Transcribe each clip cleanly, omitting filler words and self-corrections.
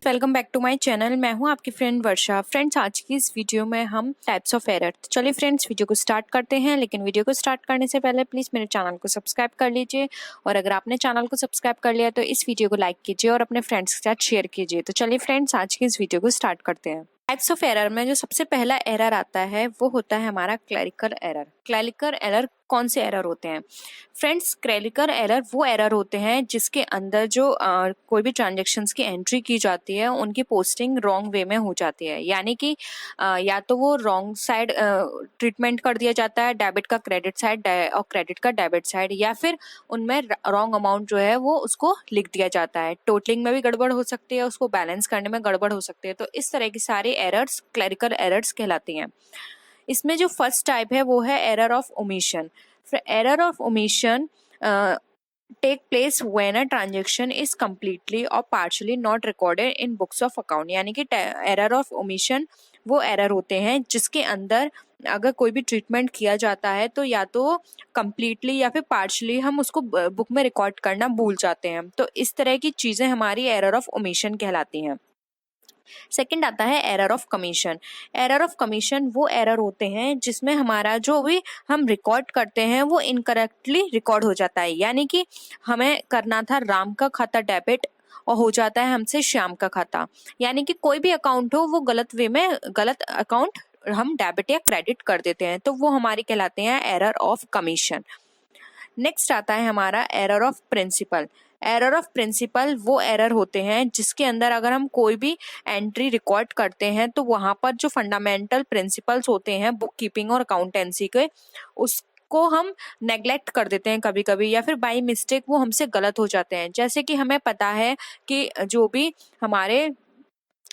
Welcome back to my channel. मैं हूं आपकी फ्रेंड वर्षा। फ्रेंड्स, आज की इस वीडियो में हम टाइप्स ऑफ एरर, तो चलिए फ्रेंड्स वीडियो को स्टार्ट करते हैं। लेकिन वीडियो को स्टार्ट करने से पहले प्लीज़ मेरे चैनल को सब्सक्राइब कर लीजिए, और अगर आपने चैनल को सब्सक्राइब कर लिया तो इस वीडियो को लाइक कीजिए और अपने फ्रेंड्स के साथ शेयर कीजिए। तो चलिए फ्रेंड्स, आज की इस वीडियो को स्टार्ट करते हैं। टाइप्स ऑफ एरर में जो सबसे पहला एरर आता है वो होता है हमारा क्लरिकल एरर। क्लरिकल एरर कौन से एरर होते हैं फ्रेंड्स? क्लरिकल एरर वो एरर होते हैं जिसके अंदर जो कोई भी ट्रांजैक्शंस की एंट्री की जाती है उनकी पोस्टिंग रॉन्ग वे में हो जाती है। यानी कि या तो वो रॉन्ग साइड ट्रीटमेंट कर दिया जाता है, डेबिट का क्रेडिट साइड और क्रेडिट का डेबिट साइड, या फिर उनमें रॉन्ग अमाउंट जो है वो उसको लिख दिया जाता है। टोटलिंग में भी गड़बड़ हो सकती है, उसको बैलेंस करने में गड़बड़ हो सकती है। तो इस तरह की सारी एरर्स क्लरिकल एरर्स कहलाती हैं। इसमें जो फर्स्ट टाइप है वो है error of omission. Error of omission take place when a transaction is completely और partially not recorded in books of account. यानी कि एरर ऑफ ओमिशन वो एरर होते हैं जिसके अंदर अगर कोई भी ट्रीटमेंट किया जाता है तो या तो कम्प्लीटली या फिर पार्शली हम उसको बुक में रिकॉर्ड करना भूल जाते हैं। तो इस तरह की चीज़ें हमारी एरर ऑफ ओमिशन कहलाती हैं। सेकंड आता है error of commission. Error of commission वो एरर होते हैं जिसमें हमारा जो भी हम रिकॉर्ड करते हैं वो इनकरेक्टली रिकॉर्ड हो जाता है। यानी कि हमें करना था राम का खाता डेबिट और हो जाता है हमसे श्याम का खाता। यानी कि कोई भी अकाउंट हो वो गलत वे में गलत अकाउंट हम डेबिट या क्रेडिट कर देते हैं, तो वो हमारी कहलाते हैं एरर ऑफ कमीशन। नेक्स्ट आता है हमारा error of principle. Error of principle वो एरर होते हैं जिसके अंदर अगर हम कोई भी एंट्री रिकॉर्ड करते हैं तो वहां पर जो फंडामेंटल प्रिंसिपल्स होते हैं बुक कीपिंग और अकाउंटेंसी के, उसको हम नेग्लेक्ट कर देते हैं कभी कभी, या फिर बाई मिस्टेक वो हमसे गलत हो जाते हैं। जैसे कि हमें पता है कि जो भी हमारे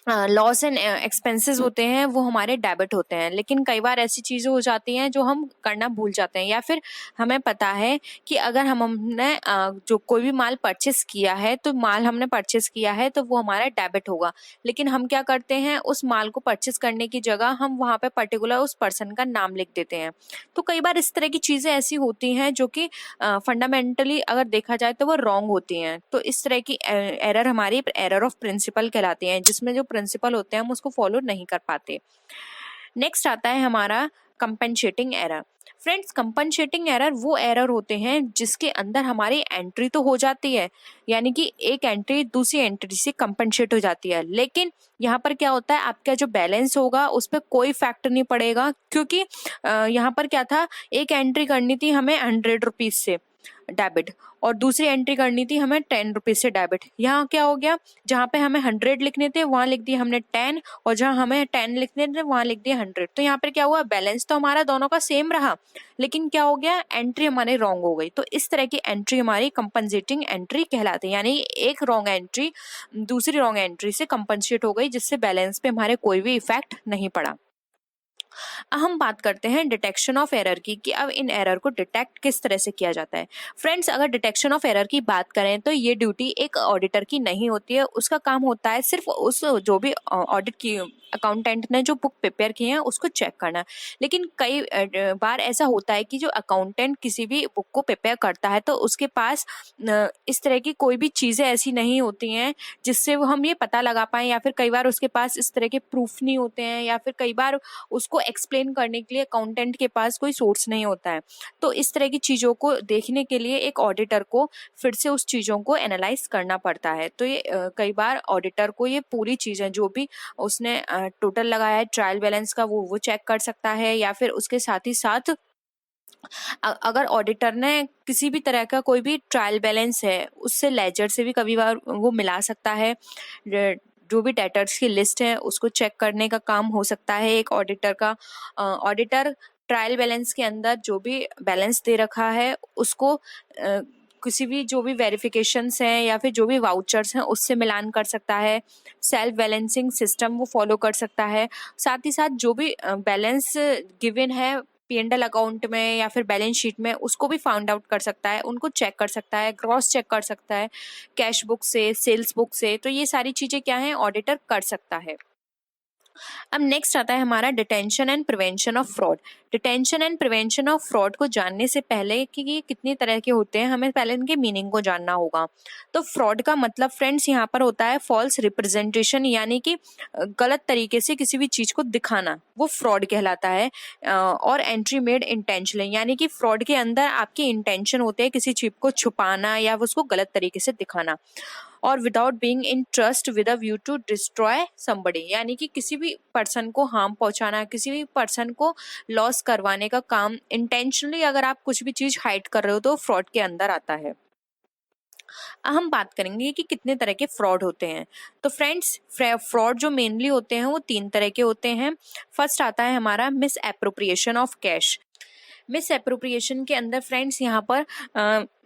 लॉस एंड एक्सपेंसेस होते हैं वो हमारे डेबिट होते हैं, लेकिन कई बार ऐसी चीज़ें हो जाती हैं जो हम करना भूल जाते हैं। या फिर हमें पता है कि अगर हमने जो कोई भी माल परचेस किया है तो माल हमने परचेस किया है तो वो हमारा डेबिट होगा, लेकिन हम क्या करते हैं उस माल को परचेस करने की जगह हम वहाँ पे पर्टिकुलर उस पर्सन का नाम लिख देते हैं। तो कई बार इस तरह की चीज़ें ऐसी होती हैं जो कि फंडामेंटली अगर देखा जाए तो वो रॉन्ग होती हैं। तो इस तरह की एरर हमारी एरर ऑफ प्रिंसिपल कहलाती है, जिसमें जो प्रिंसिपल होते हैं हम उसको फॉलो नहीं कर पाते। नेक्स्ट आता है हमारा compensating error. Friends, compensating error वो एरर होते हैं जिसके अंदर हमारी एंट्री तो हो जाती है, यानी कि एक एंट्री दूसरी एंट्री से कंपनसेट हो जाती है, लेकिन यहाँ पर क्या होता है आपका जो बैलेंस होगा उस पर कोई फैक्ट नहीं पड़ेगा, क्योंकि यहाँ पर क्या था, एक एंट्री करनी थी हमें 100 रुपीज से डेबिट और दूसरी एंट्री करनी थी हमें 10 रुपीज से डेबिट। यहाँ क्या हो गया, जहाँ पे हमें 100 लिखने थे वहां लिख दिया हमने 10, और जहाँ हमें 10 लिखने थे वहां लिख दिया 100। तो यहाँ पर क्या हुआ, बैलेंस तो हमारा दोनों का सेम रहा, लेकिन क्या हो गया, एंट्री हमारी रॉन्ग हो गई। तो इस तरह की एंट्री हमारी कंपनसेटिंग एंट्री कहलाती है। यानी एक रॉन्ग एंट्री दूसरी रॉन्ग एंट्री से कंपनसेट हो गई, जिससे बैलेंस पे हमारे कोई भी इफेक्ट नहीं पड़ा। अब हम बात करते हैं डिटेक्शन ऑफ एरर की, कि अब इन एरर को डिटेक्ट किस तरह से किया जाता है। फ्रेंड्स, अगर डिटेक्शन ऑफ एरर की बात करें तो ये ड्यूटी एक ऑडिटर की नहीं होती है। उसका काम होता है सिर्फ उस जो भी ऑडिट की अकाउंटेंट ने जो बुक प्रिपेयर की है उसको चेक करना। लेकिन कई बार ऐसा होता है कि जो अकाउंटेंट किसी भी बुक को प्रिपेयर करता है तो उसके पास इस तरह की कोई भी चीज़ें ऐसी नहीं होती हैं जिससे वो हम ये पता लगा पाएं, या फिर कई बार उसके पास इस तरह के प्रूफ नहीं होते हैं, या फिर कई बार उसको एक्सप्लेन करने के लिए अकाउंटेंट के पास कोई सोर्स नहीं होता है। तो इस तरह की चीज़ों को देखने के लिए एक ऑडिटर को फिर से उस चीज़ों को एनालाइज करना पड़ता है। तो ये कई बार ऑडिटर को ये पूरी चीज़ें जो भी उसने टोटल लगाया है ट्रायल बैलेंस का वो चेक कर सकता है, या फिर उसके साथ ही साथ अगर ऑडिटर ने किसी भी तरह का कोई भी ट्रायल बैलेंस है उससे लेजर से भी कभी बार वो मिला सकता है। जो भी डेटर्स की लिस्ट है उसको चेक करने का काम हो सकता है एक ऑडिटर का। ऑडिटर ट्रायल बैलेंस के अंदर जो भी बैलेंस दे रखा है उसको किसी भी जो भी वेरिफिकेशंस हैं या फिर जो भी वाउचर्स हैं उससे मिलान कर सकता है। सेल्फ बैलेंसिंग सिस्टम वो फॉलो कर सकता है। साथ ही साथ जो भी बैलेंस गिवन है P&L अकाउंट में या फिर बैलेंस शीट में उसको भी फाउंड आउट कर सकता है, उनको चेक कर सकता है, क्रॉस चेक कर सकता है कैश बुक से, सेल्स बुक से। तो ये सारी चीज़ें क्या है ऑडिटर कर सकता है। अब नेक्स्ट आता है हमारा detention and prevention of fraud. Detention and prevention of fraud को जानने से पहले कि ये कितनी तरह के होते हैं, हमें पहले इनके मीनिंग को जानना होगा। तो फ्रॉड का मतलब फ्रेंड्स यहाँ पर होता है फॉल्स रिप्रेजेंटेशन, यानी कि गलत तरीके से किसी भी चीज को दिखाना, वो फ्रॉड कहलाता है। और एंट्री मेड इंटेंशनली, यानी कि फ्रॉड के अंदर आपकी इंटेंशन होते हैं किसी चीज को छुपाना या उसको गलत तरीके से दिखाना। और without being in trust with a view to destroy somebody, यानी कि किसी भी पर्सन को हार्म पहुंचाना, किसी भी पर्सन को लॉस करवाने का काम इंटेंशनली अगर आप कुछ भी चीज हाइड कर रहे हो तो फ्रॉड के अंदर आता है। हम बात करेंगे कि कितने तरह के फ्रॉड होते हैं। तो फ्रेंड्स, फ्रॉड जो मेनली होते हैं वो 3 तरह के होते हैं। फर्स्ट आता है हमारा miss appropriation of cash. Miss appropriation के अंदर फ्रेंड्स यहाँ पर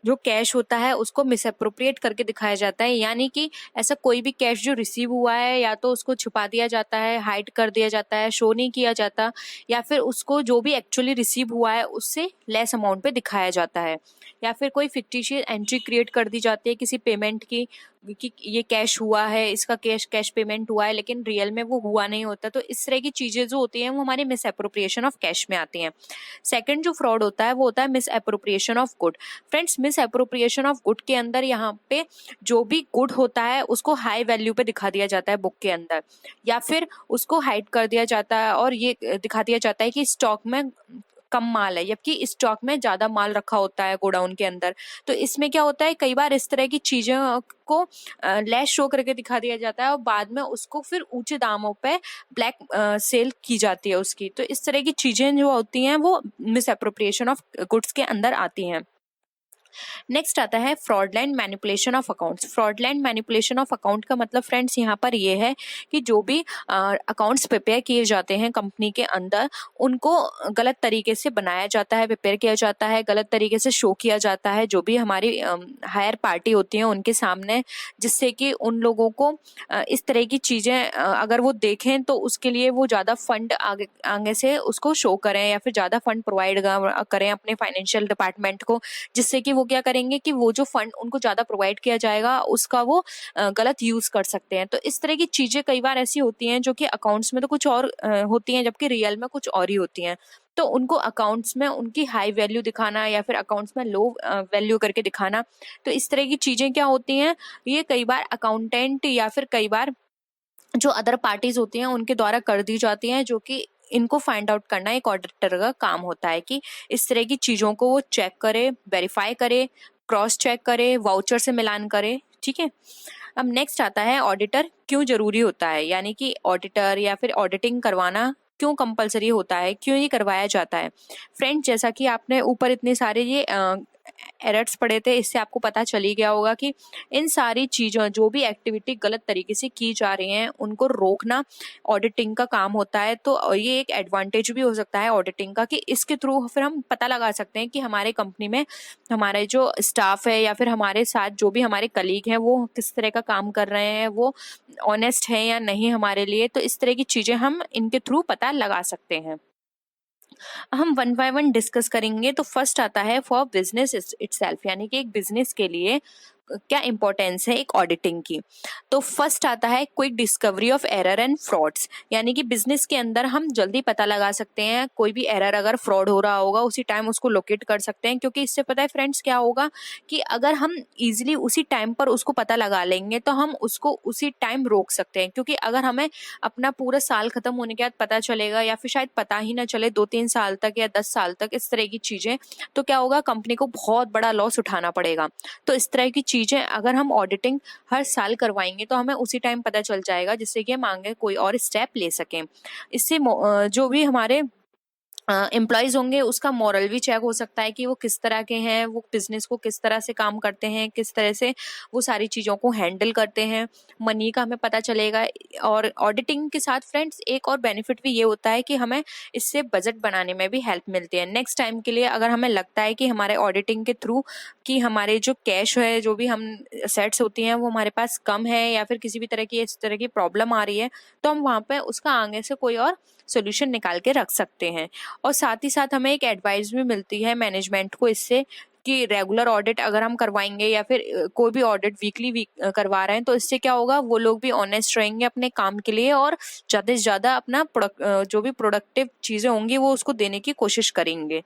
जो कैश होता है उसको मिस एप्रोप्रिएट करके दिखाया जाता है, यानी कि ऐसा कोई भी कैश जो रिसीव हुआ है या तो उसको छुपा दिया जाता है, हाइड कर दिया जाता है, शो नहीं किया जाता, या फिर उसको जो भी एक्चुअली रिसीव हुआ है उससे लेस अमाउंट पे दिखाया जाता है, या फिर कोई फिक्टिशियस एंट्री क्रिएट कर दी जाती है किसी पेमेंट की कि ये कैश हुआ है, इसका कैश पेमेंट हुआ है, लेकिन रियल में वो हुआ नहीं होता। तो इस तरह की चीजें जो होती हैं वो हमारे मिस एप्रोप्रिएशन ऑफ कैश में आती हैं। सेकंड जो फ्रॉड होता है वो होता है miss appropriation of good. Friends, miss appropriation of good के अंदर यहाँ पे जो भी गुड होता है उसको हाई वैल्यू पे दिखा दिया जाता है बुक के अंदर, या फिर उसको हाइड कर दिया जाता है और ये दिखा दिया जाता है कि स्टॉक में कम माल है, जबकि स्टॉक में ज्यादा माल रखा होता है गोडाउन के अंदर। तो इसमें क्या होता है, कई बार इस तरह की चीजों को लेस शो करके दिखा दिया जाता है और बाद में उसको फिर ऊंचे दामों पे ब्लैक सेल की जाती है उसकी। तो इस तरह की चीजें जो होती हैं वो मिस एप्रोप्रिएशन ऑफ गुड्स के अंदर आती हैं। नेक्स्ट आता है fraudulent manipulation of accounts. Fraudulent manipulation of account का मतलब फ्रेंड्स यहाँ पर ये है कि जो भी अकाउंट्स प्रिपेयर किए जाते हैं कंपनी के अंदर, उनको गलत तरीके से बनाया जाता है, प्रिपेयर किया जाता है, गलत तरीके से शो किया जाता है जो भी हमारी हायर पार्टी होती है उनके सामने, जिससे कि उन लोगों को इस तरह की चीजें अगर वो देखें तो उसके लिए वो ज्यादा फंड आगे आगे से उसको शो करें या फिर ज्यादा फंड प्रोवाइड करें अपने फाइनेंशियल डिपार्टमेंट को, जिससे कि वो क्या करेंगे कि वो जो फंड उनको ज्यादा प्रोवाइड किया जाएगा उसका वो गलत यूज कर सकते हैं। तो इस तरह की चीजें कई बार ऐसी होती हैं जो कि अकाउंट्स में तो कुछ और होती हैं जबकि रियल में कुछ और ही होती हैं। तो उनको अकाउंट्स में उनकी हाई वैल्यू दिखाना या फिर अकाउंट्स में लो वैल्यू करके दिखाना, तो इस तरह की चीजें क्या होती हैं, ये कई बार अकाउंटेंट या फिर कई बार जो अदर पार्टीज होती हैं उनके द्वारा कर दी जाती हैं, जो कि इनको फाइंड आउट करना एक ऑडिटर का काम होता है कि इस तरह की चीजों को वो चेक करे, वेरीफाई करे, क्रॉस चेक करे, वाउचर से मिलान करे। ठीक है। अब नेक्स्ट आता है ऑडिटर क्यों जरूरी होता है, यानी कि ऑडिटर या फिर ऑडिटिंग करवाना क्यों कंपलसरी होता है, क्यों ये करवाया जाता है। फ्रेंड, जैसा कि आपने ऊपर इतने सारे ये एरर्स पढ़े थे, इससे आपको पता चल ही गया होगा कि इन सारी चीजों जो भी एक्टिविटी गलत तरीके से की जा रही हैं उनको रोकना ऑडिटिंग का काम होता है। तो ये एक एडवांटेज भी हो सकता है ऑडिटिंग का कि इसके थ्रू फिर हम पता लगा सकते हैं कि हमारे कंपनी में हमारे जो स्टाफ है या फिर हमारे साथ जो भी हमारे कलीग हैं वो किस तरह का काम कर रहे हैं, वो ऑनेस्ट है या नहीं हमारे लिए। तो इस तरह की चीजें हम इनके थ्रू पता लगा सकते हैं। हम वन बाय वन डिस्कस करेंगे। तो फर्स्ट आता है फॉर बिजनेस इटसेल्फ, यानी कि एक बिजनेस के लिए क्या इंपॉर्टेंस है एक ऑडिटिंग की। तो फर्स्ट आता है quick discovery of error and frauds, यानी कि बिजनेस के अंदर हम जल्दी पता लगा सकते हैं कोई भी एरर अगर फ्रॉड हो रहा होगा उसी टाइम उसको लोकेट कर सकते हैं, क्योंकि इससे पता है फ्रेंड्स क्या होगा कि अगर हम इजीली उसी टाइम पर उसको पता लगा लेंगे तो हम उसको उसी टाइम रोक सकते हैं। क्योंकि अगर हमें अपना पूरा साल खत्म होने के बाद पता चलेगा या फिर शायद पता ही ना चले 2-3 साल तक या 10 साल तक इस तरह की चीजें, तो क्या होगा, कंपनी को बहुत बड़ा लॉस उठाना पड़ेगा। तो इस तरह की चीजें अगर हम ऑडिटिंग हर साल करवाएंगे तो हमें उसी टाइम पता चल जाएगा, जिससे कि हम आगे कोई और स्टेप ले सकें। इससे जो भी हमारे एम्प्लॉयज होंगे उसका मॉरल भी चेक हो सकता है कि वो किस तरह के हैं, वो बिजनेस को किस तरह से काम करते हैं, किस तरह से वो सारी चीज़ों को हैंडल करते हैं, मनी का हमें पता चलेगा। और ऑडिटिंग के साथ फ्रेंड्स एक और बेनिफिट भी ये होता है कि हमें इससे बजट बनाने में भी हेल्प मिलती है। नेक्स्ट टाइम के लिए अगर हमें लगता है कि हमारे ऑडिटिंग के थ्रू कि हमारे जो कैश है, जो भी हम सेट्स होती हैं वो हमारे पास कम है या फिर किसी भी तरह की इस तरह की प्रॉब्लम आ रही है, तो हम वहाँ पे उसका आगे से कोई और सोल्यूशन निकाल के रख सकते हैं। और साथ ही साथ हमें एक एडवाइस भी मिलती है मैनेजमेंट को इससे कि रेगुलर ऑडिट अगर हम करवाएंगे या फिर कोई भी ऑडिट वीकली करवा रहे हैं, तो इससे क्या होगा, वो लोग भी ऑनेस्ट रहेंगे अपने काम के लिए और ज़्यादा से ज़्यादा अपना जो भी प्रोडक्टिव चीज़ें होंगी वो उसको देने की कोशिश करेंगे।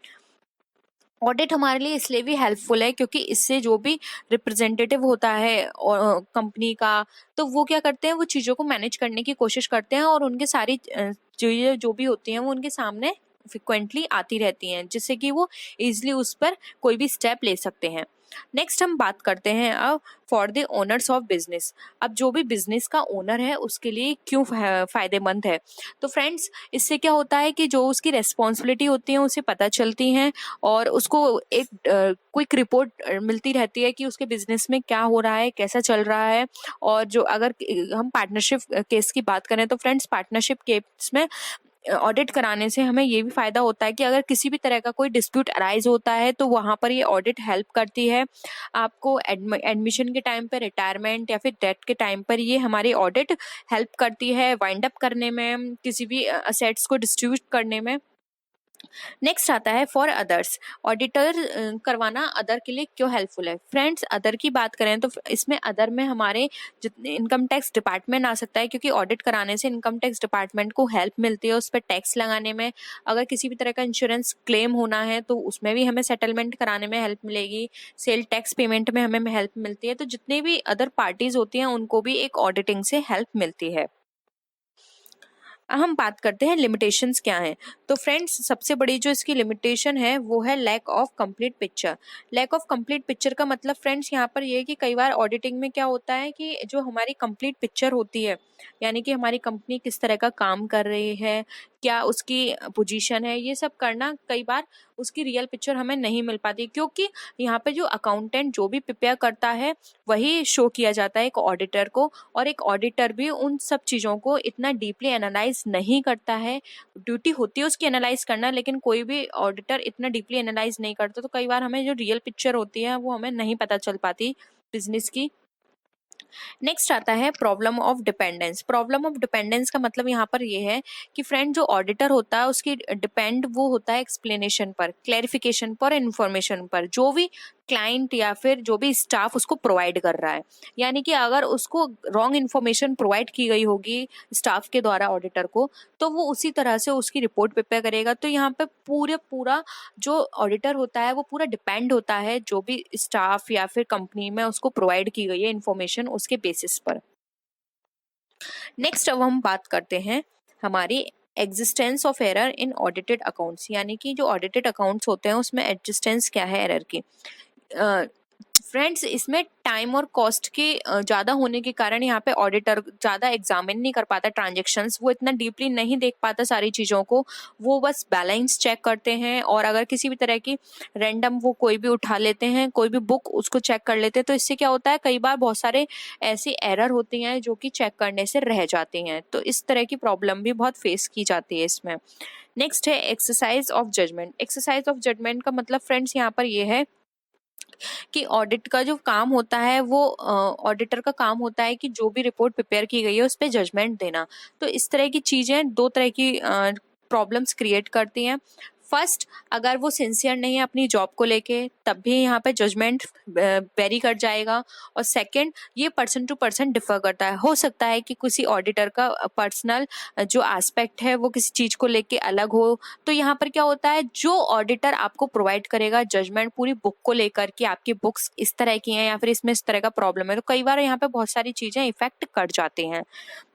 ऑडिट हमारे लिए इसलिए भी हेल्पफुल है क्योंकि इससे जो भी रिप्रेजेंटेटिव होता है कंपनी का, तो वो क्या करते हैं, वो चीज़ों को मैनेज करने की कोशिश करते हैं और उनके सारी चीज़ें जो भी होती हैं वो उनके सामने फ्रिक्वेंटली आती रहती हैं, जिससे कि वो इजिली उस पर कोई भी स्टेप ले सकते हैं। नेक्स्ट हम बात करते हैं अब for the owners of business. अब जो भी बिजनेस का ओनर है उसके लिए क्यों फायदेमंद है, तो फ्रेंड्स इससे क्या होता है कि जो उसकी रेस्पॉन्सिबिलिटी होती है उसे पता चलती हैं और उसको एक क्विक रिपोर्ट मिलती रहती है कि उसके बिजनेस में क्या हो रहा है, कैसा चल रहा है। और जो अगर हम पार्टनरशिप केस की बात करें तो फ्रेंड्स पार्टनरशिप केस में ऑडिट कराने से हमें ये भी फायदा होता है कि अगर किसी भी तरह का कोई डिस्प्यूट अराइज होता है तो वहाँ पर ये ऑडिट हेल्प करती है आपको। एडमिशन के टाइम पर, रिटायरमेंट या फिर डेथ के टाइम पर ये हमारी ऑडिट हेल्प करती है वाइंड अप करने में, किसी भी असेट्स को डिस्ट्रीब्यूट करने में। नेक्स्ट आता है फॉर अदर्स। ऑडिटर करवाना अदर के लिए क्यों हेल्पफुल है। फ्रेंड्स अदर की बात करें तो इसमें अदर में हमारे जितने इनकम टैक्स डिपार्टमेंट आ सकता है, क्योंकि ऑडिट कराने से इनकम टैक्स डिपार्टमेंट को हेल्प मिलती है उस पर टैक्स लगाने में। अगर किसी भी तरह का इंश्योरेंस क्लेम होना है तो उसमें भी हमें सेटलमेंट कराने में हेल्प मिलेगी। सेल टैक्स पेमेंट में हमें हेल्प मिलती है। तो जितने भी अदर पार्टीज होती हैं उनको भी एक ऑडिटिंग से हेल्प मिलती है। हम बात करते हैं लिमिटेशंस क्या हैं। तो फ्रेंड्स सबसे बड़ी जो इसकी लिमिटेशन है वो है lack of complete picture. Lack of complete picture का मतलब फ्रेंड्स यहाँ पर ये है कि कई बार ऑडिटिंग में क्या होता है कि जो हमारी कंप्लीट पिक्चर होती है, यानी कि हमारी कंपनी किस तरह का काम कर रही है, क्या उसकी पोजीशन है, ये सब करना कई बार उसकी रियल पिक्चर हमें नहीं मिल पाती, क्योंकि यहाँ पे जो अकाउंटेंट जो भी प्रिपेयर करता है वही शो किया जाता है एक ऑडिटर को। और एक ऑडिटर भी उन सब चीज़ों को इतना डीपली एनालाइज नहीं करता है। ड्यूटी होती है उसकी एनालाइज करना, लेकिन कोई भी ऑडिटर इतना डीपली एनालाइज नहीं करता, तो कई बार हमें जो रियल पिक्चर होती है वो हमें नहीं पता चल पाती बिजनेस की। नेक्स्ट आता है problem of dependence. Problem of dependence का मतलब यहाँ पर ये है कि फ्रेंड जो ऑडिटर होता है उसकी डिपेंड वो होता है एक्सप्लेनेशन पर, क्लैरिफिकेशन पर, इन्फॉर्मेशन पर, जो भी क्लाइंट या फिर जो भी स्टाफ उसको प्रोवाइड कर रहा है। यानी कि अगर उसको रॉन्ग इन्फॉर्मेशन प्रोवाइड की गई होगी स्टाफ के द्वारा ऑडिटर को, तो वो उसी तरह से उसकी रिपोर्ट प्रिपेयर करेगा। तो यहाँ पे पूरा जो ऑडिटर होता है वो पूरा डिपेंड होता है जो भी स्टाफ या फिर कंपनी में उसको प्रोवाइड की गई है इन्फॉर्मेशन, उसके बेसिस पर। नेक्स्ट अब हम बात करते हैं हमारी existence of error in audited accounts, यानी कि जो ऑडिटेड अकाउंट्स होते हैं उसमें एग्जिस्टेंस क्या है एरर की। फ्रेंड्स इसमें टाइम और कॉस्ट के ज़्यादा होने के कारण यहाँ पे ऑडिटर ज़्यादा एग्जामिन नहीं कर पाता ट्रांजेक्शन्स, वो इतना डीपली नहीं देख पाता सारी चीज़ों को। वो बस बैलेंस चेक करते हैं और अगर किसी भी तरह की रैंडम वो कोई भी उठा लेते हैं, कोई भी बुक उसको चेक कर लेते हैं, तो इससे क्या होता है कई बार बहुत सारे ऐसी एरर होती हैं जो कि चेक करने से रह जाती हैं। तो इस तरह की प्रॉब्लम भी बहुत फेस की जाती है इसमें। नेक्स्ट है exercise of judgment. Exercise of judgment का मतलब फ्रेंड्स यहाँ पर ये है कि ऑडिट का जो काम होता है वो ऑडिटर का काम होता है कि जो भी रिपोर्ट प्रिपेयर की गई है उस पर जजमेंट देना। तो इस तरह की चीज़ें दो तरह की प्रॉब्लम्स क्रिएट करती हैं। फर्स्ट, अगर वो सिंसियर नहीं है अपनी जॉब को लेके तब भी यहाँ पे जजमेंट वेरी कर जाएगा। और सेकंड, ये पर्सन टू पर्सन डिफर करता है। हो सकता है कि किसी ऑडिटर का पर्सनल जो एस्पेक्ट है वो किसी चीज़ को लेके अलग हो। तो यहाँ पर क्या होता है, जो ऑडिटर आपको प्रोवाइड करेगा जजमेंट पूरी बुक को लेकर कि आपकी बुक्स इस तरह की हैं या फिर इसमें इस तरह का प्रॉब्लम है, तो कई बार यहाँ पे बहुत सारी चीज़ें इफेक्ट कर जाती हैं।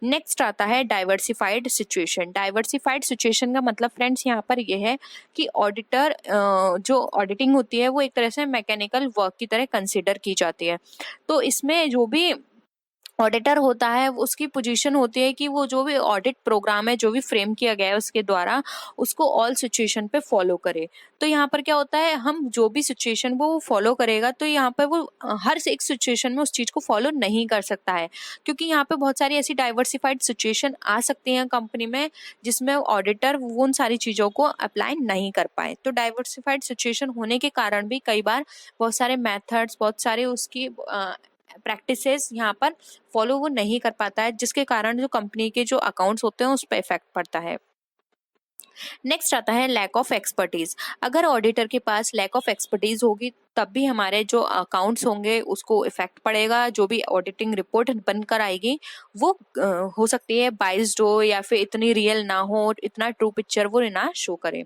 नेक्स्ट आता है डाइवर्सिफाइड सिचुएशन। डाइवर्सिफाइड सिचुएशन का मतलब फ्रेंड्स यहाँ पर यह है कि ऑडिटर जो ऑडिटिंग होती है वो एक तरह से मैकेनिकल वर्क की तरह कंसिडर की जाती है। तो इसमें जो भी ऑडिटर होता है उसकी पोजीशन होती है कि वो जो भी ऑडिट प्रोग्राम है जो भी फ्रेम किया गया है उसके द्वारा उसको ऑल सिचुएशन पे फॉलो करे। तो यहाँ पर क्या होता है, हम जो भी सिचुएशन वो फॉलो करेगा तो यहाँ पर वो हर एक सिचुएशन में उस चीज़ को फॉलो नहीं कर सकता है, क्योंकि यहाँ पे बहुत सारी ऐसी डाइवर्सिफाइड सिचुएशन आ सकती हैं कंपनी में जिसमें ऑडिटर वो उन सारी चीज़ों को अप्लाई नहीं कर पाए। तो डाइवर्सिफाइड सिचुएशन होने के कारण भी कई बार बहुत सारे मेथड्स, बहुत सारे उसकी प्रैक्टिसेस यहाँ पर फॉलो वो नहीं कर पाता है, जिसके कारण जो कंपनी के जो अकाउंट्स होते हैं उस पर इफेक्ट पड़ता है। नेक्स्ट आता है लैक ऑफ एक्सपर्टीज। अगर ऑडिटर के पास लैक ऑफ एक्सपर्टीज होगी तब भी हमारे जो अकाउंट्स होंगे उसको इफेक्ट पड़ेगा। जो भी ऑडिटिंग रिपोर्ट बनकर आएगी वो हो सकती है बाइस्ड हो या फिर इतनी रियल ना हो, इतना ट्रू पिक्चर वो ना शो करे।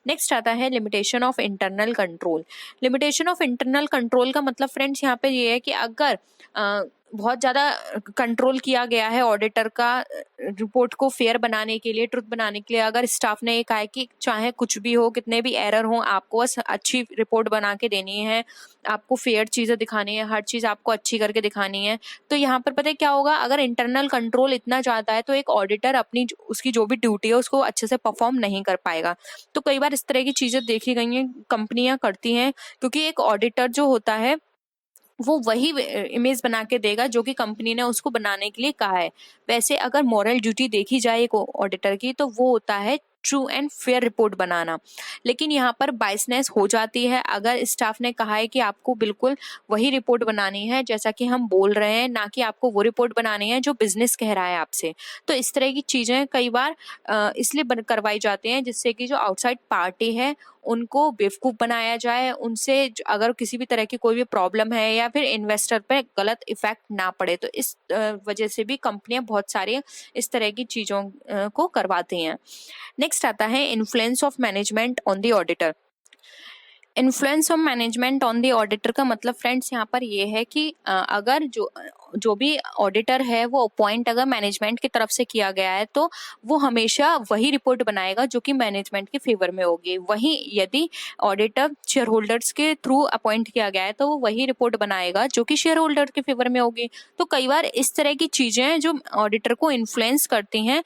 नेक्स्ट आता है limitation of internal control. Limitation of internal control का मतलब फ्रेंड्स यहाँ पे ये है कि अगर बहुत ज़्यादा कंट्रोल किया गया है ऑडिटर का रिपोर्ट को फेयर बनाने के लिए, ट्रुथ बनाने के लिए, अगर स्टाफ ने ये कहा है कि चाहे कुछ भी हो, कितने भी एरर हो, आपको बस अच्छी रिपोर्ट बना के देनी है, आपको फेयर चीज़ें दिखानी है, हर चीज़ आपको अच्छी करके दिखानी है, तो यहाँ पर पता है क्या होगा, अगर इंटरनल कंट्रोल इतना ज़्यादा है तो एक ऑडिटर अपनी उसकी जो भी ड्यूटी है उसको अच्छे से परफॉर्म नहीं कर पाएगा। तो कई बार इस तरह की चीज़ें देखी गई हैं, कंपनियां करती हैं, क्योंकि एक ऑडिटर जो होता है वो वही इमेज बना के देगा जो कि कंपनी ने उसको बनाने के लिए कहा है। वैसे अगर मॉरल ड्यूटी देखी जाए एक ऑडिटर की तो वो होता है ट्रू एंड फेयर रिपोर्ट बनाना। लेकिन यहाँ पर बाइसनेस हो जाती है अगर स्टाफ ने कहा है कि आपको बिल्कुल वही रिपोर्ट बनानी है जैसा कि हम बोल रहे हैं, ना कि आपको वो रिपोर्ट बनानी है जो बिजनेस कह रहा है आपसे। तो इस तरह की चीज़ें कई बार इसलिए करवाई जाती हैं जिससे कि जो आउटसाइड पार्टी है उनको बेवकूफ़ बनाया जाए, उनसे अगर किसी भी तरह की कोई भी प्रॉब्लम है या फिर इन्वेस्टर पे गलत इफेक्ट ना पड़े। तो इस वजह से भी कंपनियां बहुत सारी इस तरह की चीज़ों को करवाती हैं। नेक्स्ट आता है influence of management on the auditor. Influence of management on the auditor का मतलब फ्रेंड्स यहाँ पर ये है कि अगर जो भी ऑडिटर है वो अपॉइंट अगर मैनेजमेंट की तरफ से किया गया है तो वो हमेशा वही रिपोर्ट बनाएगा जो कि मैनेजमेंट के फेवर में होगी। वहीं यदि ऑडिटर शेयर होल्डर्स के थ्रू अपॉइंट किया गया है तो वो वही रिपोर्ट बनाएगा जो कि शेयर होल्डर के फेवर में होगी। तो कई बार इस तरह की चीजें जो ऑडिटर को इन्फ्लुएंस करती हैं,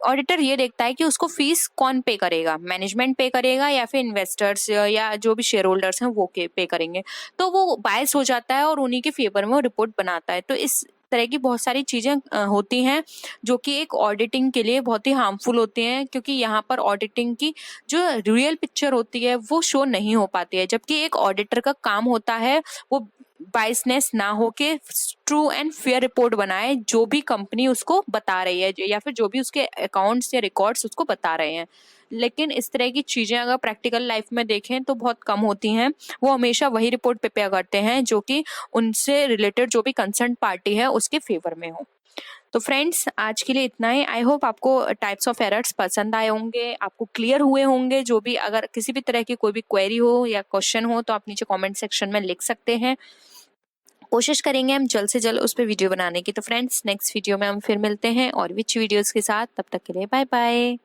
ऑडिटर ये देखता है कि उसको फीस कौन पे करेगा, मैनेजमेंट पे करेगा या फिर इन्वेस्टर्स या जो भी शेयर होल्डर्स हैं वो पे करेंगे। तो वो बायस हो जाता है और उन्हीं के फेवर में वो रिपोर्ट बनाता है। तो इस तरह की बहुत सारी चीजें होती हैं जो कि एक ऑडिटिंग के लिए बहुत ही हार्मफुल होती हैं, क्योंकि यहाँ पर ऑडिटिंग की जो रियल पिक्चर होती है वो शो नहीं हो पाती है। जबकि एक ऑडिटर का काम होता है वो बाइसनेस ना होके ट्रू एंड फेयर रिपोर्ट बनाए जो भी कंपनी उसको बता रही है या फिर जो भी उसके अकाउंट्स या रिकॉर्ड्स उसको बता रहे हैं। लेकिन इस तरह की चीजें अगर प्रैक्टिकल लाइफ में देखें तो बहुत कम होती हैं। वो हमेशा वही रिपोर्ट प्रिपेयर करते हैं जो कि उनसे रिलेटेड जो भी कंसर्न पार्टी है उसके फेवर में हो। तो फ्रेंड्स आज के लिए इतना ही। आई होप आपको टाइप्स ऑफ एरर्स पसंद आए होंगे, आपको क्लियर हुए होंगे। जो भी अगर किसी भी तरह की कोई भी क्वेरी हो या क्वेश्चन हो तो आप नीचे कमेंट सेक्शन में लिख सकते हैं। कोशिश करेंगे हम जल्द से जल्द उस पर वीडियो बनाने की। तो फ्रेंड्स नेक्स्ट वीडियो में हम फिर मिलते हैं और विच वीडियोस के साथ। तब तक के लिए बाय बाय।